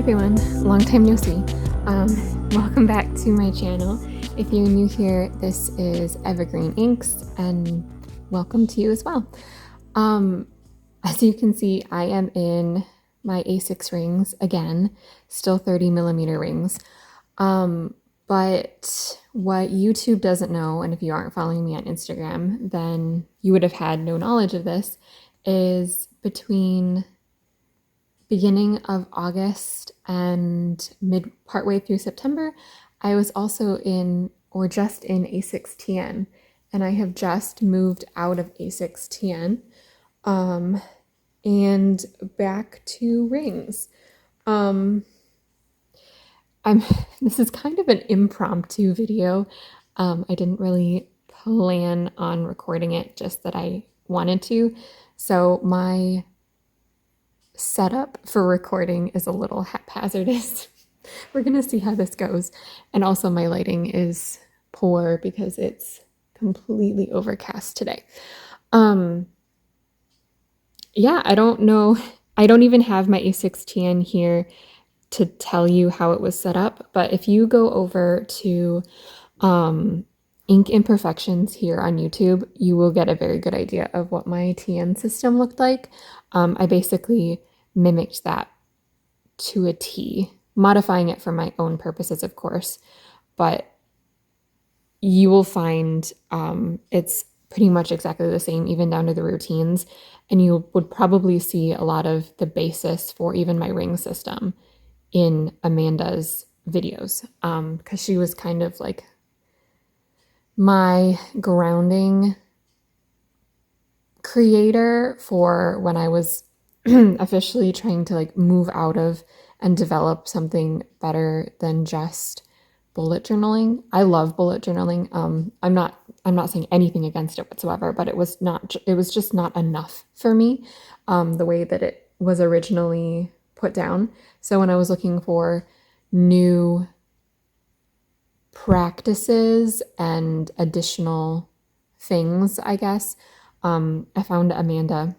everyone, long time no see. Welcome back to my channel. If you're new here, this is Evergreen Inks, and welcome to you as well. As you can see, I am in my A6 rings again, still 30mm rings. But what YouTube doesn't know, and if you aren't following me on Instagram, then you would have had no knowledge of this, is between beginning of August and partway through September, I was also in, or just in, A6TN, and I have just moved out of A6TN and back to rings. This is kind of an impromptu video. I didn't really plan on recording it, just that I wanted to. So my setup for recording is a little haphazardous. We're gonna see how this goes. And also my lighting is poor because it's completely overcast today. Yeah, I don't know. I don't even have my A6TN here to tell you how it was set up, but if you go over to Ink Imperfections here on YouTube, you will get a very good idea of what my TN system looked like. I basically mimicked that to a T, modifying it for my own purposes, of course, but you will find it's pretty much exactly the same, even down to the routines, and you would probably see a lot of the basis for even my ring system in Amanda's videos, because she was kind of like my grounding creator for when I was officially trying to like move out of and develop something better than just bullet journaling. I love bullet journaling. I'm not saying anything against it whatsoever, but it was just not enough for me, the way that it was originally put down. So when I was looking for new practices and additional things, I guess, I found Amanda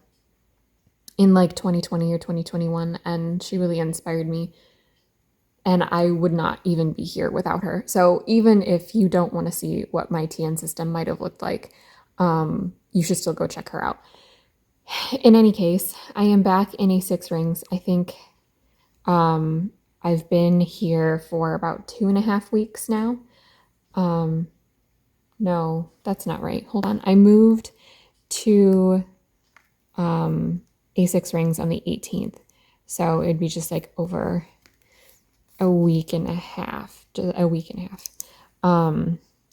in like 2020 or 2021, and she really inspired me, and I would not even be here without her. So even if you don't want to see what my TN system might have looked like, you should still go check her out. In any case, I am back in A6 rings. I think I've been here for about 2.5 weeks now. No, that's not right. Hold on. I moved to A6 rings on the 18th. So it'd be just like over a week and a half. Just a week and a half.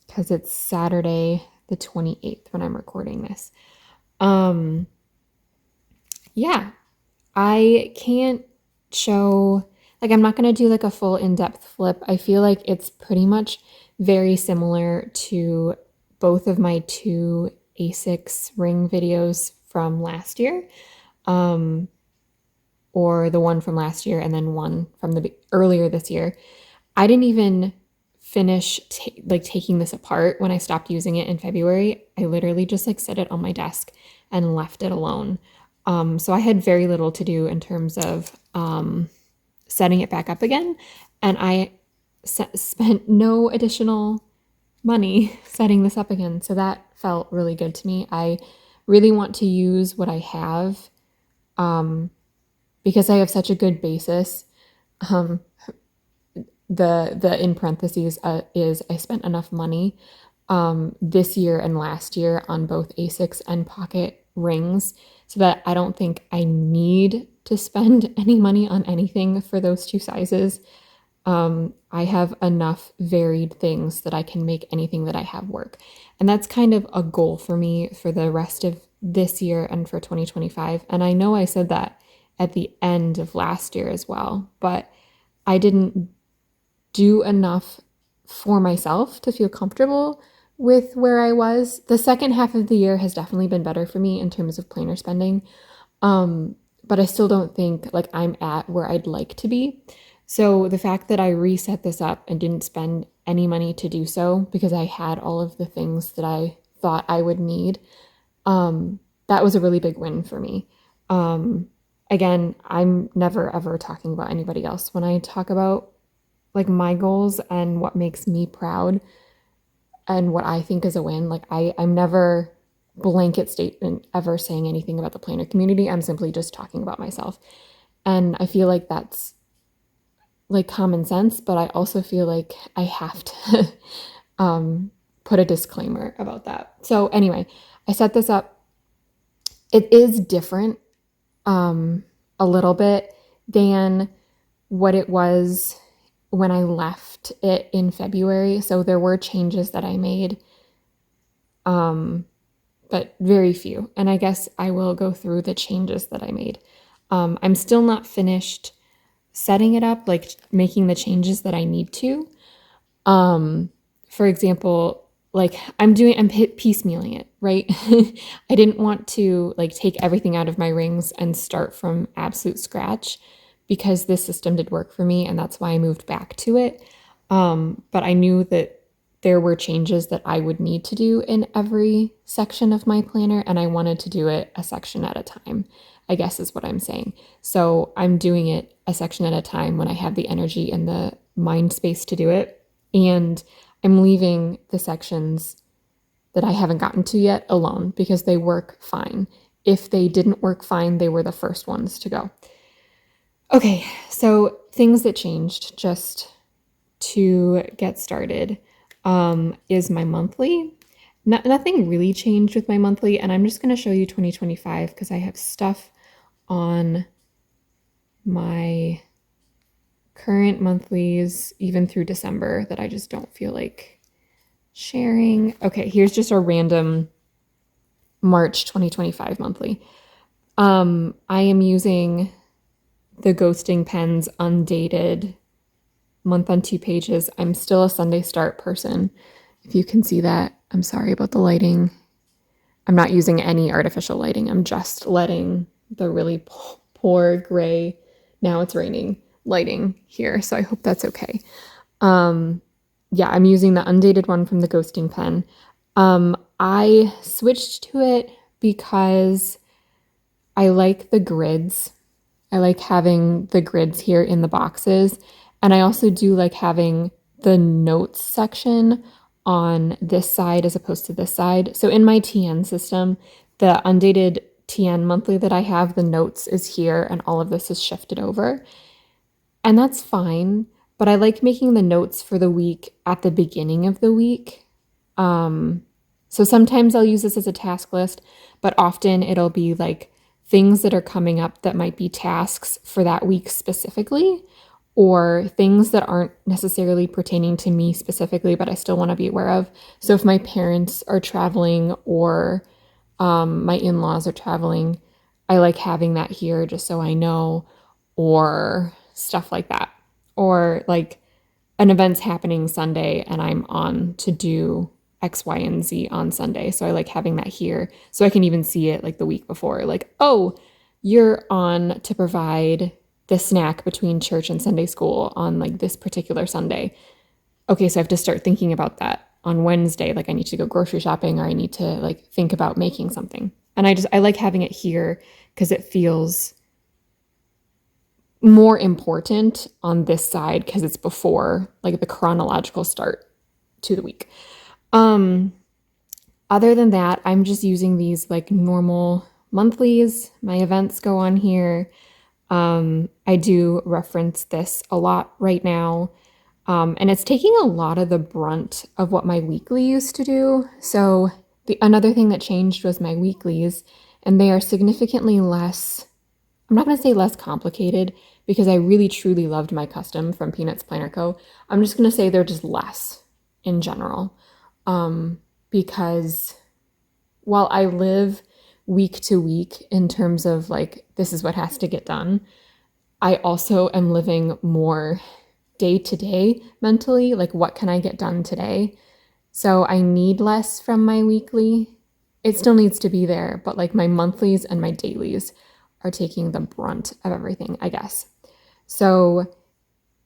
Because it's Saturday the 28th when I'm recording this. Yeah, I can't show, like, I'm not going to do like a full in-depth flip. I feel like it's pretty much very similar to both of my two A6 ring videos from last year, or the one from last year and then one from the earlier this year. I didn't even finish taking this apart when I stopped using it in February. I literally just like set it on my desk and left it alone. So I had very little to do in terms of setting it back up again, and I spent no additional money setting this up again. So that felt really good to me. I really want to use what I have, because I have such a good basis. The in parentheses is I spent enough money this year and last year on both A6 and pocket rings, so that I don't think I need to spend any money on anything for those two sizes. I have enough varied things that I can make anything that I have work. And that's kind of a goal for me for the rest of this year and for 2025. And I know I said that at the end of last year as well, but I didn't do enough for myself to feel comfortable with where I was. The second half of the year has definitely been better for me in terms of planner spending. But I still don't think like I'm at where I'd like to be. So the fact that I reset this up and didn't spend any money to do so because I had all of the things that I thought I would need, that was a really big win for me. again, I'm never ever talking about anybody else when I talk about like my goals and what makes me proud and what I think is a win. Like I'm never blanket statement ever saying anything about the planner community. I'm simply just talking about myself. And I feel like that's like common sense, but I also feel like I have to put a disclaimer about that. So anyway, I set this up. It is different a little bit than what it was when I left it in February. So there were changes that I made, but very few. And I guess I will go through the changes that I made. I'm still not finished setting it up, like making the changes that I need to. For example, like I'm piecemealing it, right? I didn't want to like take everything out of my rings and start from absolute scratch because this system did work for me and that's why I moved back to it. But I knew that there were changes that I would need to do in every section of my planner, and I wanted to do it a section at a time, I guess is what I'm saying. So I'm doing it a section at a time when I have the energy and the mind space to do it. And I'm leaving the sections that I haven't gotten to yet alone because they work fine. If they didn't work fine, they were the first ones to go. Okay, so things that changed just to get started is my monthly. Nothing really changed with my monthly, and I'm just going to show you 2025 because I have stuff on my current monthlies even through December that I just don't feel like sharing. Okay, here's just a random March 2025 monthly. I am using the Ghosting Pens undated month on 2 pages. I'm still a Sunday start person. If you can see that, I'm sorry about the lighting. I'm not using any artificial lighting. I'm just letting the really poor gray, now it's raining, lighting here. So I hope that's okay. Yeah, I'm using the undated one from the Ghosting Pen. I switched to it because I like the grids. I like having the grids here in the boxes. And I also do like having the notes section on this side as opposed to this side. So in my TN system, the undated TN monthly that I have, the notes is here and all of this is shifted over. And that's fine, but I like making the notes for the week at the beginning of the week. So sometimes I'll use this as a task list, but often it'll be like things that are coming up that might be tasks for that week specifically, or things that aren't necessarily pertaining to me specifically, but I still want to be aware of. So if my parents are traveling or my in-laws are traveling, I like having that here just so I know, or stuff like that. Or like an event's happening Sunday and I'm on to do X, Y, and Z on Sunday. So I like having that here so I can even see it like the week before. Like, oh, you're on to provide the snack between church and Sunday school on like this particular Sunday. Okay, so I have to start thinking about that on Wednesday. Like I need to go grocery shopping or I need to like think about making something. And I like having it here because it feels more important on this side because it's before like the chronological start to the week. Other than that, I'm just using these like normal monthlies. My events go on here. I do reference this a lot right now. And it's taking a lot of the brunt of what my weekly used to do. So another thing that changed was my weeklies, and they are significantly less, I'm not going to say less complicated because I really truly loved my custom from Peanuts Planner Co. I'm just going to say they're just less in general. Because while I live week to week in terms of like, this is what has to get done, I also am living more day to day mentally. Like, what can I get done today? So I need less from my weekly. It still needs to be there, but like my monthlies and my dailies are taking the brunt of everything, I guess. So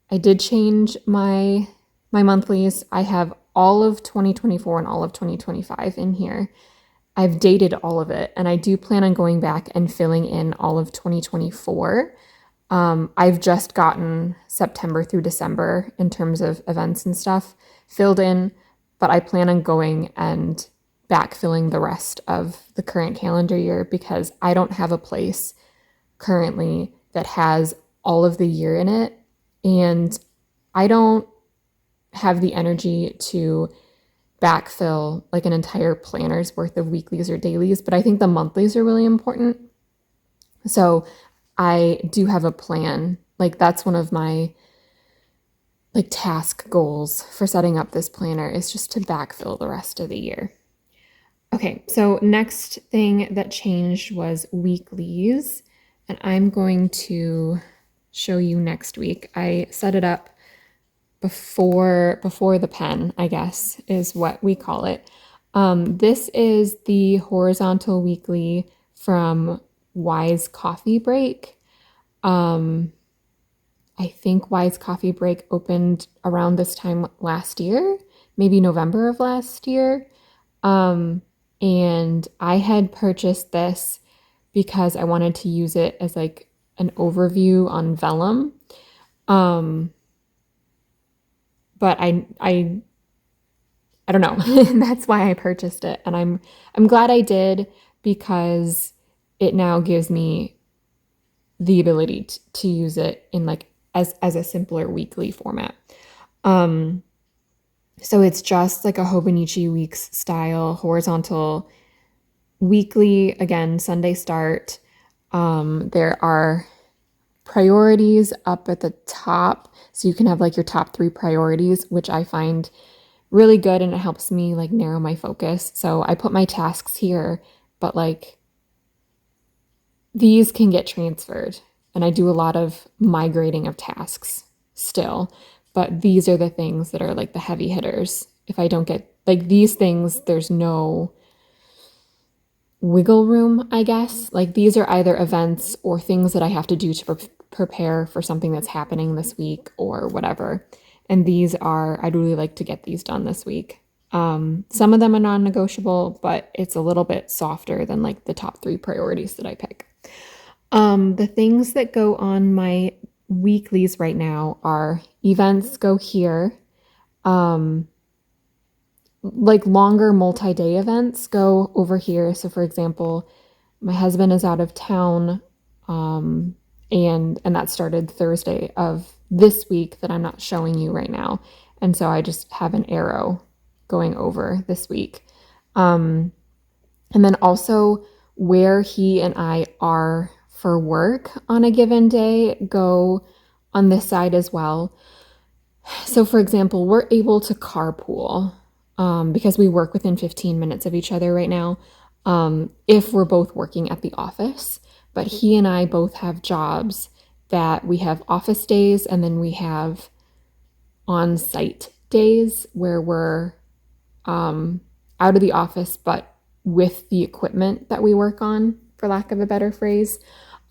I did change my monthlies. I have all of 2024 and all of 2025 in here. I've dated all of it, and I do plan on going back and filling in all of 2024. I've just gotten September through December in terms of events and stuff filled in, but I plan on going and backfilling the rest of the current calendar year because I don't have a place currently that has all of the year in it. And I don't have the energy to backfill like an entire planner's worth of weeklies or dailies, but I think the monthlies are really important. So I do have a plan. Like that's one of my like task goals for setting up this planner is just to backfill the rest of the year. Okay, so next thing that changed was weeklies, and I'm going to show you next week. I set it up before the pen, I guess, is what we call it. This is the horizontal weekly from WiseCoffeeBreak. I think WiseCoffeeBreak opened around this time last year, maybe November of last year. And I had purchased this because I wanted to use it as like an overview on vellum. But I don't know. That's why I purchased it. And I'm glad I did because it now gives me the ability to use it in like as a simpler weekly format. So it's just like a Hobonichi Weeks style horizontal weekly, again, Sunday start. There are priorities up at the top. So you can have like your top 3 priorities, which I find really good and it helps me like narrow my focus. So I put my tasks here, but like these can get transferred. And I do a lot of migrating of tasks still, but these are the things that are like the heavy hitters. If I don't get like these things, there's no wiggle room, I guess. Like these are either events or things that I have to do to prepare for something that's happening this week or whatever. And these are, I'd really like to get these done this week. Some of them are non-negotiable, but it's a little bit softer than like the top 3 priorities that I pick. The things that go on my weeklies right now are events go here. Like longer multi-day events go over here. So for example, my husband is out of town, and that started Thursday of this week that I'm not showing you right now. And so I just have an arrow going over this week. And then also where he and I are for work on a given day go on this side as well. So for example, we're able to carpool because we work within 15 minutes of each other right now, if we're both working at the office. But he and I both have jobs that we have office days and then we have on-site days where we're out of the office, but with the equipment that we work on, for lack of a better phrase.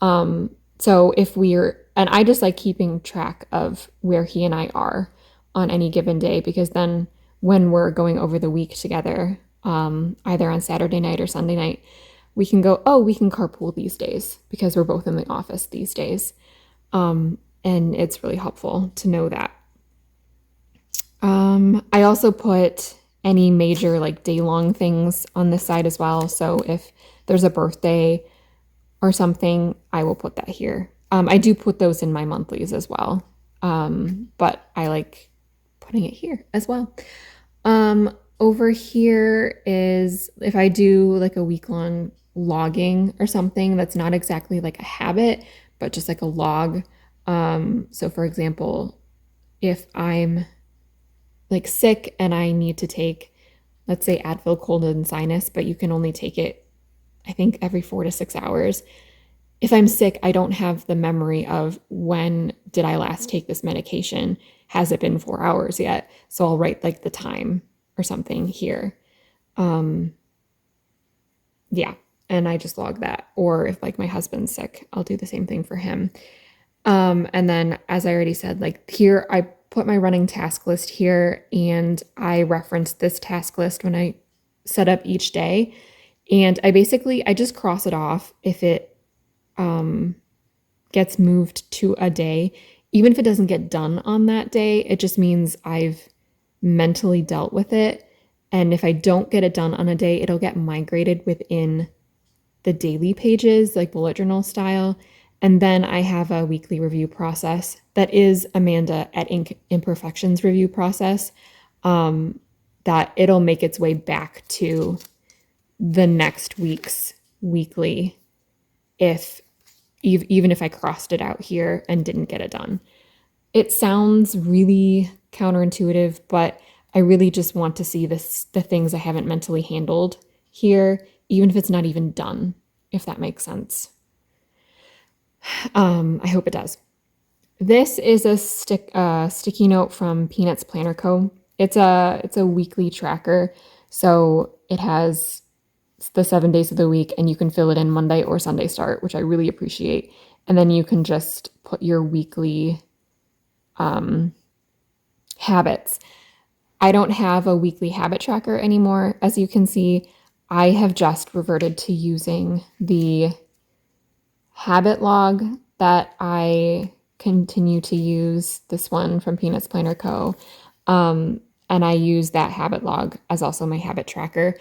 So if and I just like keeping track of where he and I are on any given day, because then when we're going over the week together, either on Saturday night or Sunday night, we can go, oh, we can carpool these days because we're both in the office these days. And it's really helpful to know that. I also put any major like day-long things on this side as well. So if there's a birthday or something, I will put that here. I do put those in my monthlies as well. But I like putting it here as well. Over here is if I do like a week-long logging or something that's not exactly like a habit, but just like a log. So for example, if I'm like sick and I need to take, let's say Advil cold and sinus, but you can only take it, I think every 4 to 6 hours. If I'm sick, I don't have the memory of when did I last take this medication? Has it been 4 hours yet? So I'll write like the time or something here. Yeah. And I just log that. Or if like my husband's sick, I'll do the same thing for him. And then as I already said, like here, I put my running task list here and I reference this task list when I set up each day. And I just cross it off if it gets moved to a day. Even if it doesn't get done on that day, it just means I've mentally dealt with it. And if I don't get it done on a day, it'll get migrated within the daily pages, like bullet journal style. And then I have a weekly review process that is Amanda at Imperfections review process, that it'll make its way back to the next week's weekly if even if I crossed it out here and didn't get it done. It sounds really counterintuitive, but I really just want to see the things I haven't mentally handled here, even if it's not even done, if that makes sense. I hope it does. This is a sticky note from Peanuts Planner Co. It's a weekly tracker, so it has the 7 days of the week, and you can fill it in Monday or Sunday start, which I really appreciate. And then you can just put your weekly habits. I don't have a weekly habit tracker anymore. As you can see, I have just reverted to using the habit log that I continue to use, this one from Peanuts Planner Co. And I use that habit log as also my habit tracker.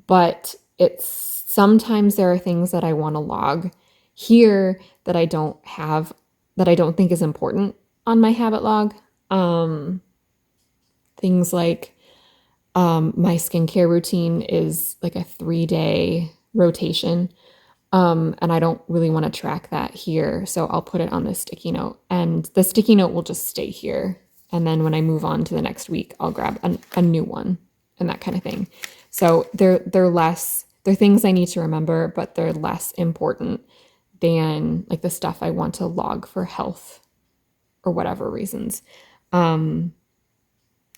But it's sometimes there are things that I want to log here that I don't have, that I don't think is important on my habit log. Things like my skincare routine is like a 3-day rotation. And I don't really want to track that here. So I'll put it on this sticky note, and the sticky note will just stay here. And then when I move on to the next week, I'll grab a new one and that kind of thing. So they're things I need to remember, but they're less important than like the stuff I want to log for health or whatever reasons.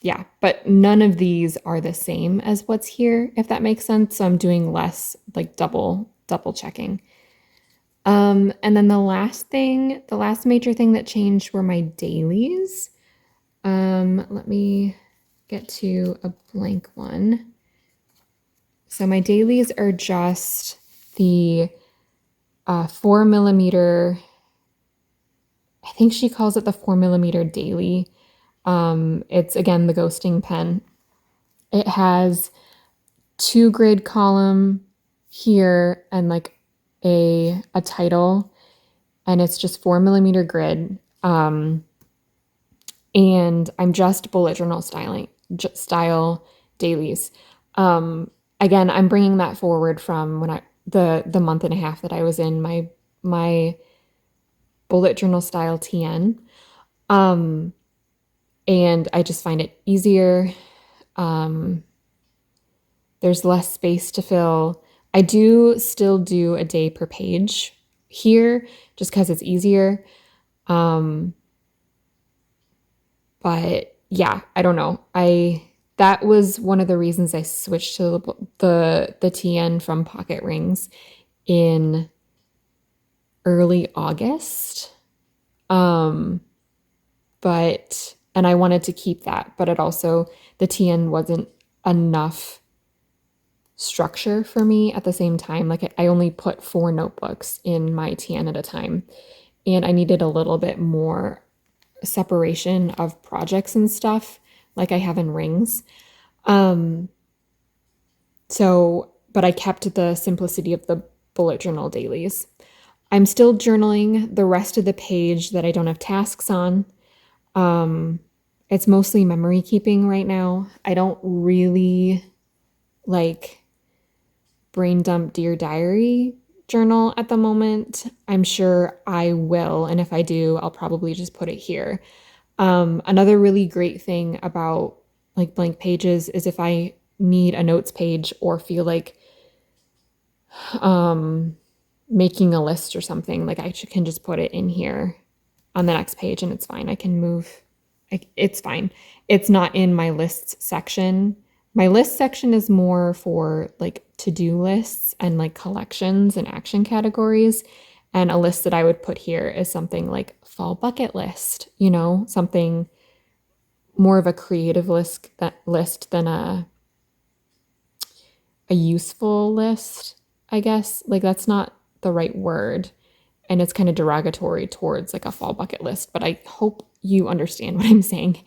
Yeah, but none of these are the same as what's here, if that makes sense. So I'm doing less like double checking. And then the last major thing that changed were my dailies. Let me get to a blank one. So my dailies are just the 4mm. I think she calls it the 4mm daily. It's again the ghosting pen. It has 2 grid column here and like a title, and it's just 4mm grid. And I'm just bullet journal style dailies. Again, I'm bringing that forward from when the month and a half that I was in my bullet journal style TN. And I just find it easier. There's less space to fill. I do still do a day per page here just because it's easier. But yeah, I don't know. That was one of the reasons I switched to the TN from pocket rings in early August. And I wanted to keep that, but it also, the TN wasn't enough structure for me at the same time. Like I only put 4 notebooks in my TN at a time, and I needed a little bit more separation of projects and stuff like I have in rings. But I kept the simplicity of the bullet journal dailies. I'm still journaling the rest of the page that I don't have tasks on. It's mostly memory keeping right now. I don't really like brain dump Dear Diary journal at the moment. I'm sure I will, and if I do, I'll probably just put it here. Another really great thing about like blank pages is if I need a notes page or feel like making a list or something, like I can just put it in here on the next page and it's fine. I can move. It's fine. It's not in my lists section. My list section is more for like to-do lists and like collections and action categories. And a list that I would put here is something like fall bucket list, something more of a creative list than a useful list. I guess. Like that's not the right word. And it's kind of derogatory towards like a fall bucket list, but I hope you understand what I'm saying.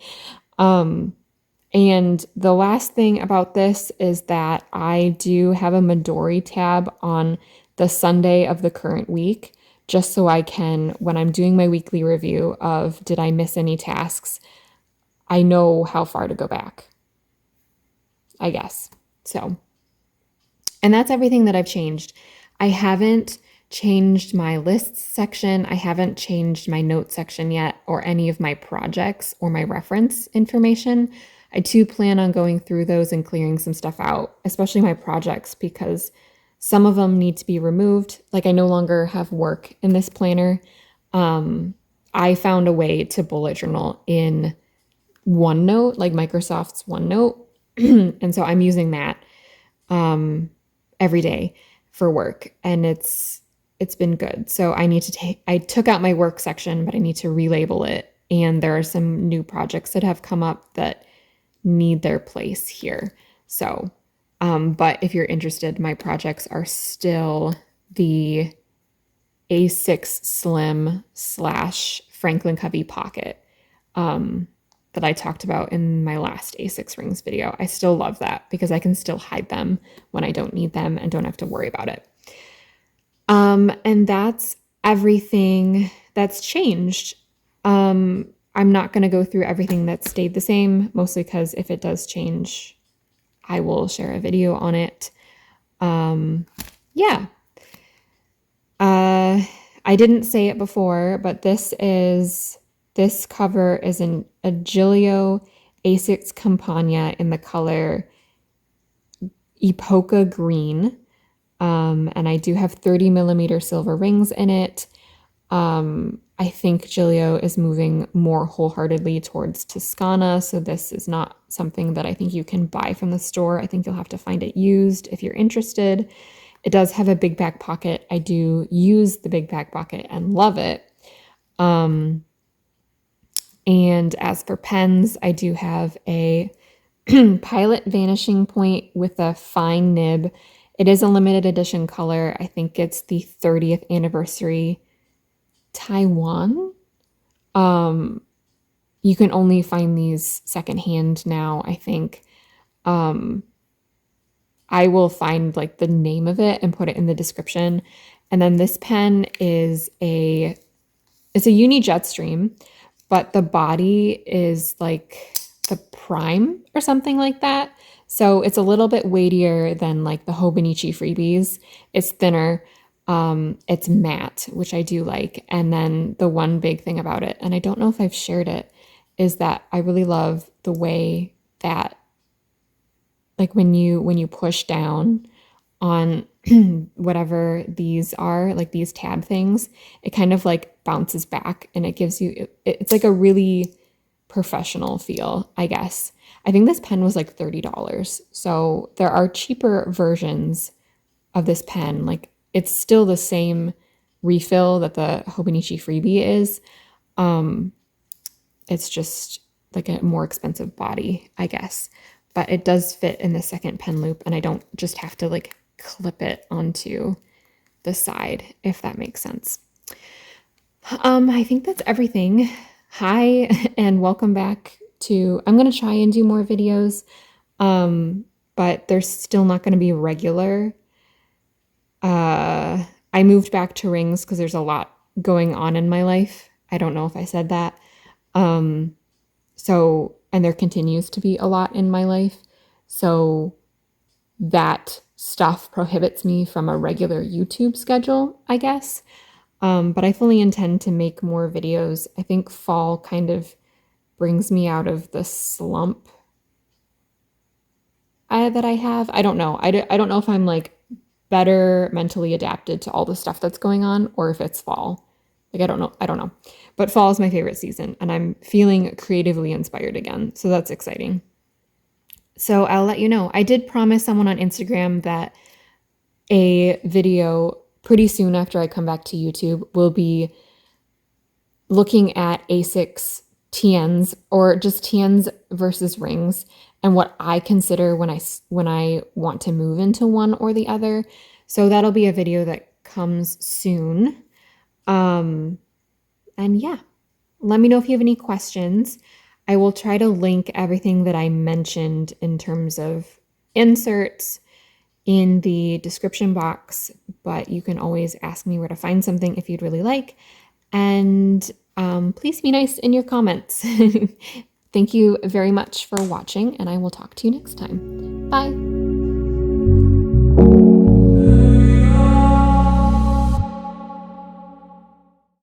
And the last thing about this is that I do have a Midori tab on the Sunday of the current week, just so I can, when I'm doing my weekly review of did I miss any tasks, I know how far to go back, I guess. So, and that's everything that I've changed. I haven't changed my lists section. I haven't changed my notes section yet, or any of my projects or my reference information. I do plan on going through those and clearing some stuff out, especially my projects, because some of them need to be removed. Like I no longer have work in this planner. I found a way to bullet journal in OneNote, like Microsoft's OneNote. And so I'm using that every day for work, and it's been good. So I took out my work section, but I need to relabel it. And there are some new projects that have come up that need their place here. So, but if you're interested, my projects are still the A6 Slim / Franklin Covey Pocket that I talked about in my last A6 rings video. I still love that because I can still hide them when I don't need them and don't have to worry about it. And that's everything that's changed. I'm not going to go through everything that stayed the same, mostly because if it does change, I will share a video on it. Yeah. I didn't say it before, but this cover is a Gillio A6 Compagna in the color Epoca green. And I do have 30 millimeter silver rings in it. I think Gillio is moving more wholeheartedly towards Toscana, so this is not something that I think you can buy from the store. I think you'll have to find it used if you're interested. It does have a big back pocket. I do use the big back pocket and love it. And as for pens, I do have a Pilot Vanishing Point with a fine nib. It is a limited edition color. I think it's the 30th anniversary Taiwan. You can only find these secondhand now, I think. I will find like the name of it and put it in the description. And then this pen is it's a Uni Jetstream, but the body is like the Prime or something like that. So it's a little bit weightier than like the Hobonichi Freebies. It's thinner. It's matte, which I do like. And then the one big thing about it, and I don't know if I've shared it, is that I really love the way that like when you push down on whatever these are, like these tab things, it kind of like bounces back and it gives you, it's like a really professional feel, I guess. I think this pen was like $30. So there are cheaper versions of this pen. Like it's still the same refill that the Hobonichi Freebie is. It's just like a more expensive body, I guess. But it does fit in the second pen loop, and I don't just have to like clip it onto the side, if that makes sense. I think that's everything. Hi, and welcome back to, I'm going to try and do more videos, but they're still not going to be regular. I moved back to rings because there's a lot going on in my life. I don't know if I said that. And there continues to be a lot in my life. So that stuff prohibits me from a regular YouTube schedule, I guess. But I fully intend to make more videos. I think fall kind of brings me out of the slump that I have. I don't know. I don't know if I'm like better mentally adapted to all the stuff that's going on or if it's fall. Like, I don't know. But fall is my favorite season and I'm feeling creatively inspired again. So that's exciting. So I'll let you know. I did promise someone on Instagram that a video pretty soon after I come back to YouTube will be looking at A6 TNs or just TNs versus rings and what I consider when I want to move into one or the other. So that'll be a video that comes soon. And yeah, let me know if you have any questions. I will try to link everything that I mentioned in terms of inserts in the description box, but you can always ask me where to find something if you'd really like. And please be nice in your comments. Thank you very much for watching, and I will talk to you next time. Bye.